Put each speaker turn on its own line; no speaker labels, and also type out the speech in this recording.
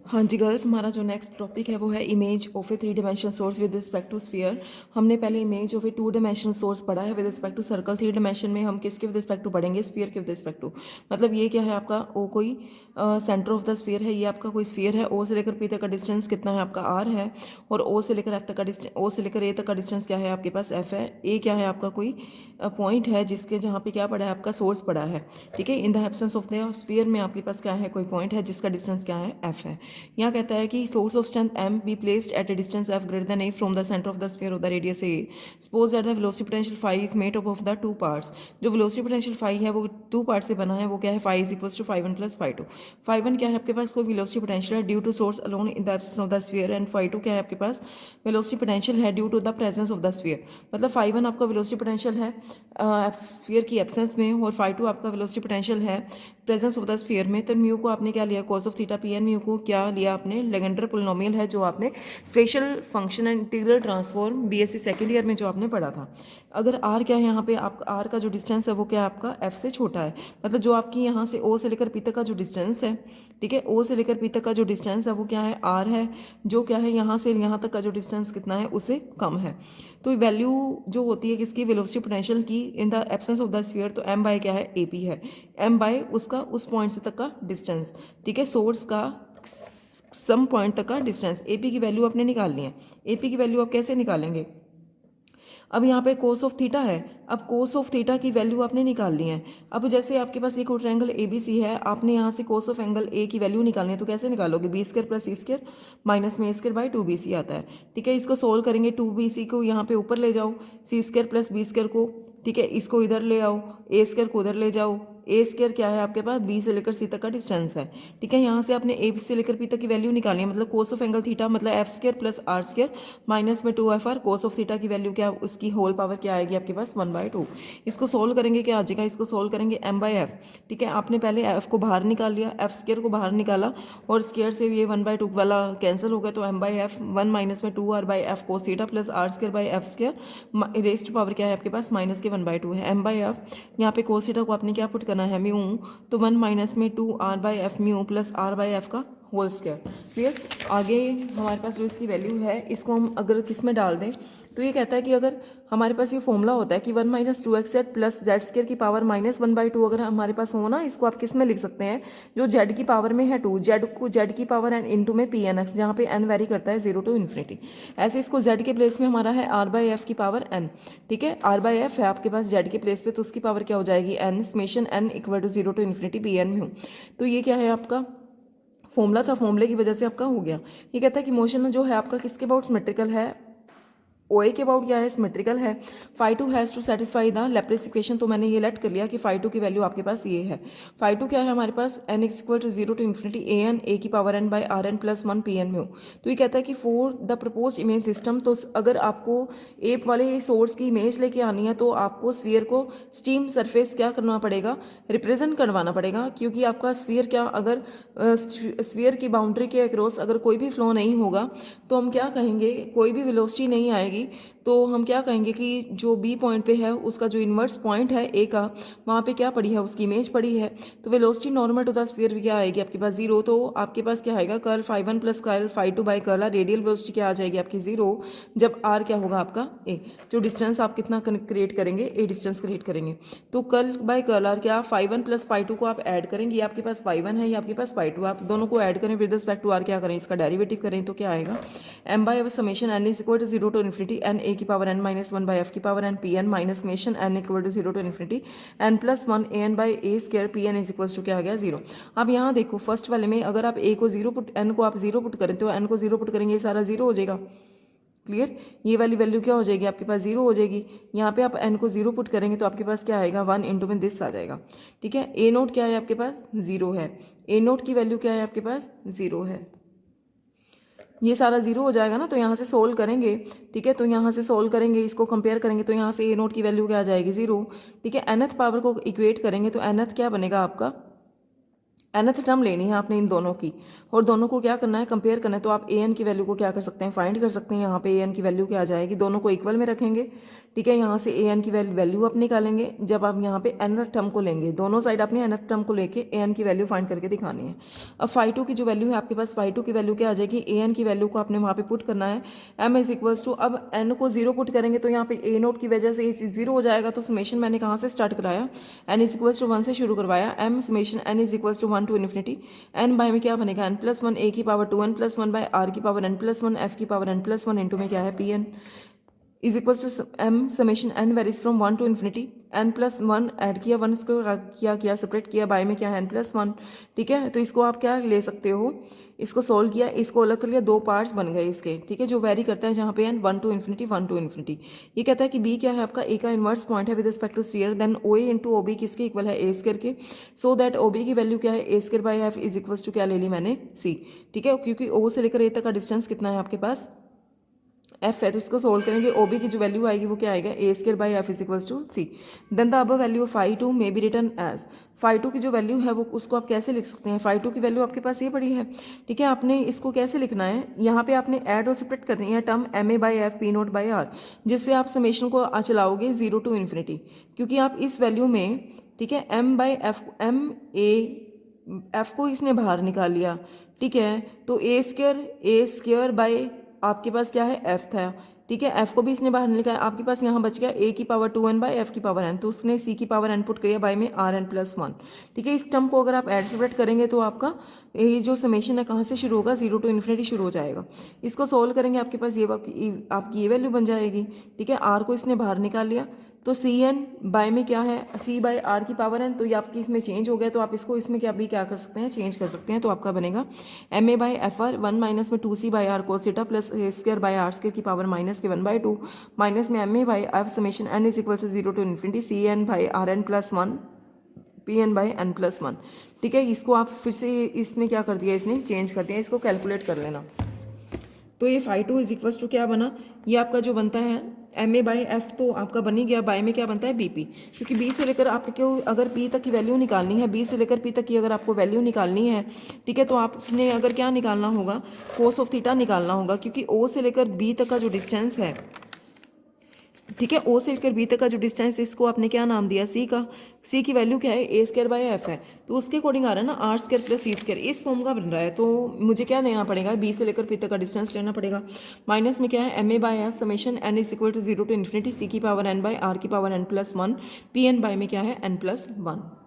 हाँ जी गर्ल्स, हमारा जो नेक्स्ट टॉपिक है वो है image of a 3 dimensional source with respect to sphere. हमने पहले image of a 2 dimensional source पढ़ा है with respect to circle. 3 dimension में हम किसके विद रिस्पेक्ट टू पढ़ेंगे? स्फीयर के विद रिस्पेक्ट टू। मतलब ये क्या है आपका ओ कोई सेंटर ऑफ द स्फीयर है, ये आपका कोई स्फीयर है। ओ से लेकर पी तक का डिस्टेंस कितना है आपका आर है, और ओ से लेकर एफ तक का डिस्टेंस, ओ से लेकर ए तक का डिस्टेंस क्या है आपके पास एफ है। ए क्या है आपका कोई पॉइंट है जिसके जहाँ पे क्या पड़ा है आपका सोर्स पड़ा है, ठीक है। इन the absence of the sphere में आपके पास क्या है, कोई पॉइंट है जिसका डिस्टेंस क्या है एफ है। यहाँ कहता है कि source of strength m be placed at A distance f greater than a from the centre of the sphere of the radius a। Suppose that the velocity potential phi is made up of the two parts. जो velocity potential phi है वो two part से बना है। वो क्या है? phi is equals to phi1 plus phi2। phi1 क्या है आपके पास? कोई वेलोसिटी पोटेंशियल है due to source alone in the absence of the sphere, and phi2 क्या है आपके पास? वेलोसिटी पोटेंशियल है due to the presence of the sphere. मतलब phi1 आपका वेलोसिटी पोटेंशियल है स्फीयर की एब्सेंस में, और phi2 आपका वेलोसिटी पोटेंशियल है प्रेजेंस ऑफ द स्फीयर में। तो म्यू को आपने क्या लिया? cos of theta pn। Mu को क्या लिया आपने? लेजेंडर पोलिनोमियल है जो आपने special function and integral transform BSc second year में जो आपने पढ़ा था। अगर आर क्या है यहाँ पे, आप आर का जो डिस्टेंस है वो क्या आपका एफ से छोटा है। मतलब जो आपकी यहाँ से ओ से लेकर पी तक का जो डिस्टेंस है, ठीक है, ओ से लेकर पी तक का जो डिस्टेंस है वो क्या है? आर है। जो क्या है यहाँ से यहाँ तक का जो डिस्टेंस कितना है उससे कम है। तो वैल्यू जो होती है किसकी? वेलोसिटी पोटेंशियल की इन the absence of the sphere. तो एम बाय क्या है? ए पी है। एम बाय उसका उस पॉइंट से तक का डिस्टेंस, ठीक है, सोर्स का सम पॉइंट तक का डिस्टेंस। एपी की वैल्यू आपने निकालनी है। एपी की वैल्यू आप कैसे निकालेंगे? अब यहाँ पे कोस ऑफ थीटा है। अब कोस ऑफ थीटा की वैल्यू आपने निकालनी है। अब जैसे आपके पास एक ट्रायंगल ए बी सी है, आपने यहाँ से कोस ऑफ एंगल ए की वैल्यू निकालनी है। तो कैसे निकालोगे? बी स्क्र प्लस सी स्क्र माइनस में ए स्क्र बाई 2bc आता है, ठीक है। इसको सोल्व करेंगे। 2bc को यहाँ पे ऊपर ले जाओ, सी स्क्र प्लस बी स्क्र को, ठीक है, इसको इधर ले आओ, ए स्क्र को उधर ले जाओ। ए स्क्र क्या है आपके पास? बी से लेकर सी तक का डिस्टेंस है, ठीक है। यहाँ से आपने ए से लेकर पी तक की वैल्यू निकालनी है। मतलब कोस ऑफ एंगल थीटा मतलब F square plus R square minus में 2fr। कोस ऑफ थीटा की वैल्यू क्या? उसकी होल पावर क्या आएगी आपके पास? 1/2। इसको सोल्व करेंगे क्या आ जाएगा? इसको सोल्व करेंगे m बाई एफ, ठीक है। आपने पहले f को बाहर निकाल लिया, एफ स्क्र को बाहर निकाला, और स्क्र से ये 1/2 वाला कैंसिल हो गया। तो m बाई एफ 1 माइनस में 2r by F cos theta plus R square by F square rest power क्या है आपके पास? माइनस के 1/2 है। m बाई एफ यहाँ पे कोस थीटा को आपने क्या पुट करना है? म्यू। तो 1 माइनस में 2r by F mu plus r by F का होल स्क्वायर। क्लियर? आगे हमारे पास जो इसकी वैल्यू है इसको हम अगर किस में डाल दें तो ये कहता है कि अगर हमारे पास ये फॉर्मूला होता है कि 1 minus 2x plus Z square की पावर माइनस 1/2 अगर हमारे पास हो ना, इसको आप किस में लिख सकते हैं? जो जेड की पावर में है 2, जेड को जेड की पावर n इंटू में पी एन एक्स, जहाँ पे n वेरी करता है 0 टू इन्फिनिटी। ऐसे इसको जेड के प्लेस में हमारा है r बाई एफ की पावर n, ठीक है। r बाई एफ है आपके पास जेड के प्लेस पे, तो उसकी पावर क्या हो जाएगी? n summation n equal to 0 to infinity P N में हूँ। तो ये क्या है आपका फॉर्मूला था, फॉर्मूले की वजह से आपका हो गया। ये कहता है कि मोशन जो है आपका किसके अबाउट सिमेट्रिकल है? OA के अबाउट क्या है? सिमेट्रिकल है। phi2 has to satisfy the Laplace equation. तो मैंने ये लेट कर लिया कि phi2 की वैल्यू आपके पास ये है। phi2 क्या है हमारे पास? n is equal to 0 to infinity an a की power n by R N plus 1 P N में हो। तो ये कहता है कि for the propose image system, तो अगर आपको एप वाले सोर्स की इमेज लेके आनी है तो आपको स्फीयर को स्टीम सरफेस क्या करना पड़ेगा? रिप्रेजेंट करवाना पड़ेगा, क्योंकि आपका स्फीयर क्या, अगर स्फीयर की बाउंड्री के अक्रॉस अगर कोई भी फ्लो नहीं होगा तो हम क्या कहेंगे? कोई भी वेलोसिटी नहीं आएगी, तो हम क्या कहेंगे कि जो बी पॉइंट पे है उसका जो इन्वर्स पॉइंट है ए का, वहाँ पे क्या पड़ी है? उसकी इमेज पड़ी है। तो velocity normal to the sphere क्या आएगी आपके पास? 0। तो आपके पास क्या आएगा? Curl phi1 plus curl phi2 by curl radial velocity क्या आ जाएगी आपकी? 0, जब आर क्या होगा आपका? ए। जो डिस्टेंस आप कितना क्रिएट करेंगे? ए डिस्टेंस क्रिएट करेंगे। तो कर्ल बाई कर्ल आर क्या? phi1 प्लस phi2 को आप ऐड करेंगे। ये आपके पास phi1 है, ये आपके पास phi2, आप दोनों को ऐड करें विद रिस्पेक्ट टू आर, क्या करें? इसका डेरिवेटिव करें। तो क्या आएगा? m by summation n is equal to 0 to infinity n a की power n minus 1 by F की power n P N minus summation n equal to 0 to infinity n plus 1 a n by A square P N is equal to क्या आ गया? 0। अब यहाँ देखो first वाले में अगर आप a को 0 पुट, n को आप 0 पुट करें तो n को 0 पुट करेंगे, ये सारा 0 हो जाएगा। क्लियर? ये वाली वैल्यू क्या हो जाएगी आपके पास? 0 हो जाएगी। यहाँ पे आप n को 0 पुट करेंगे तो आपके पास क्या आएगा? 1 इंटू में दिस आ जाएगा, ठीक है। a नोट क्या है आपके पास? 0 है। a नोट की वैल्यू क्या है आपके पास? 0 है। ये सारा 0 हो जाएगा ना, तो यहाँ से सोल्व करेंगे, ठीक है। तो यहाँ से सोल्व करेंगे, इसको कंपेयर करेंगे, तो यहाँ से ए नोट की वैल्यू क्या आ जाएगी? 0, ठीक है। nth पावर को इक्वेट करेंगे तो nth क्या बनेगा आपका? nth टर्म लेनी है आपने इन दोनों की, और दोनों को क्या करना है? कंपेयर करना है। तो आप an की वैल्यू को क्या कर सकते हैं? फाइंड कर सकते हैं। यहाँ पे an की वैल्यू क्या आ जाएगी? दोनों को इक्वल में रखेंगे, ठीक है। यहाँ से ए एन की वैल्यू आप निकालेंगे जब आप यहाँ पे nth टर्म को लेंगे, दोनों साइड अपने nth टर्म को लेके ए एन की वैल्यू फाइंड करके दिखानी है। अब फाई टू की जो वैल्यू है आपके पास, फाई टू की वैल्यू क्या आ जाएगी, ए एन की वैल्यू को आपने वहाँ पे पुट करना है। एम इज इक्वल्स टू, अब एन को 0 पुट करेंगे तो यहाँ पे ए नोट की वजह से ये चीज़ 0 हो जाएगा, तो समेशन मैंने कहाँ से स्टार्ट कराया, एन इज इक्वल्स टू 1 से शुरू करवाया। M summation N is equals to 1 to infinity, N by में क्या बनेगा n+1 ए की पावर 2 n+1 बाय आर की पावर n+1 एफ की पावर n+1 इंटू में क्या है P N is equals to M summation N varies from 1 to infinity, n+1 add किया, 1 इसको किया सेपरेट किया, बाय में क्या है n+1। ठीक है, तो इसको आप क्या ले सकते हो, इसको सोल्व किया, इसको अलग कर लिया, दो पार्ट्स बन गए इसके। ठीक है, जो वेरी करता है जहाँ पे n 1 to infinity 1 to infinity. ये कहता है कि b क्या है आपका, a का इन्वर्स पॉइंट है with respect to sphere, then O A into O B किसके इक्वल है, ए स्क्वायर के। सो दैट ओ बी की वैल्यू क्या है, A square by F is equals to क्या ले ली मैंने, c। ठीक है, क्योंकि o से लेकर a तक का डिस्टेंस कितना है आपके पास, एफ है, तो इसको सोल्व करेंगे, ओ बी की जो वैल्यू आएगी वो क्या आएगा, A square by F is equals to C. Then the above value of phi two may be written as, phi two की जो वैल्यू है वो उसको आप कैसे लिख सकते हैं, फाई टू की वैल्यू आपके पास ये पड़ी है। ठीक है, आपने इसको कैसे लिखना है, यहाँ पे आपने ऐड और सेपरेट करनी है term M A by F P naught by R, जिससे आप समेशन को चलाओगे 0 टू इन्फिनिटी, क्योंकि आप इस वैल्यू में, ठीक है, M by F, M A F को इसने बाहर निकाल लिया। ठीक है, तो ए स्क्वायर बाई आपके पास क्या है, एफ था। ठीक है, एफ को भी इसने बाहर निकाला, आपके पास यहाँ बच गया ए की पावर 2n बाई एफ की पावर n, तो उसने सी की पावर n पुट किया बाय में आर एन प्लस 1। ठीक है, इस टर्म को अगर आप ऐड सेपरेट करेंगे तो आपका ये जो समेशन है कहाँ से शुरू होगा, 0 टू इन्फिनिटी शुरू हो जाएगा। इसको सोल्व करेंगे, आपके पास ये आपकी ये वैल्यू बन जाएगी। ठीक है, आर को इसने बाहर निकाल लिया, तो सी एन बाय में क्या है, सी बाय आर की पावर एन, तो ये आपकी इसमें चेंज हो गया, तो आप इसको इसमें क्या भी क्या कर सकते हैं, चेंज कर सकते हैं। तो आपका बनेगा M A by F R 1 minus में 2 C by R cos theta plus A square by R square की पावर माइनस के 1/2 माइनस में M A by F summation N is equal to 0 to infinity C N by R N plus 1 P N by N plus 1। ठीक है, इसको आप फिर से इसमें क्या कर दिया, इसने चेंज कर दिया, इसको कैलकुलेट कर लेना। तो ये phi two is equals to क्या बना, ये आपका जो बनता है एम ए बाई एफ, तो आपका बन ही गया, बाय में क्या बनता है बी पी, क्योंकि बी से लेकर आपको अगर पी तक की वैल्यू निकालनी है, बी से लेकर पी तक की अगर आपको वैल्यू निकालनी है, ठीक है, तो आपने अगर क्या निकालना होगा, कोस ऑफ थीटा निकालना होगा, क्योंकि ओ से लेकर बी तक का जो डिस्टेंस है, ठीक है, ओ से लेकर बी तक का जो डिस्टेंस, इसको आपने क्या नाम दिया, सी का। सी की वैल्यू क्या है, ए स्क्वायर बाई एफ है, तो उसके अकॉर्डिंग आ रहा है ना R square plus C square, इस फॉर्म का बन रहा है। तो मुझे क्या लेना पड़ेगा, बी से लेकर पी तक का डिस्टेंस लेना पड़ेगा, माइनस में क्या है M A by F summation N is equal to 0 to infinity C की पावर एन बाई आर की power N plus 1 P N by में क्या है एन प्लस 1।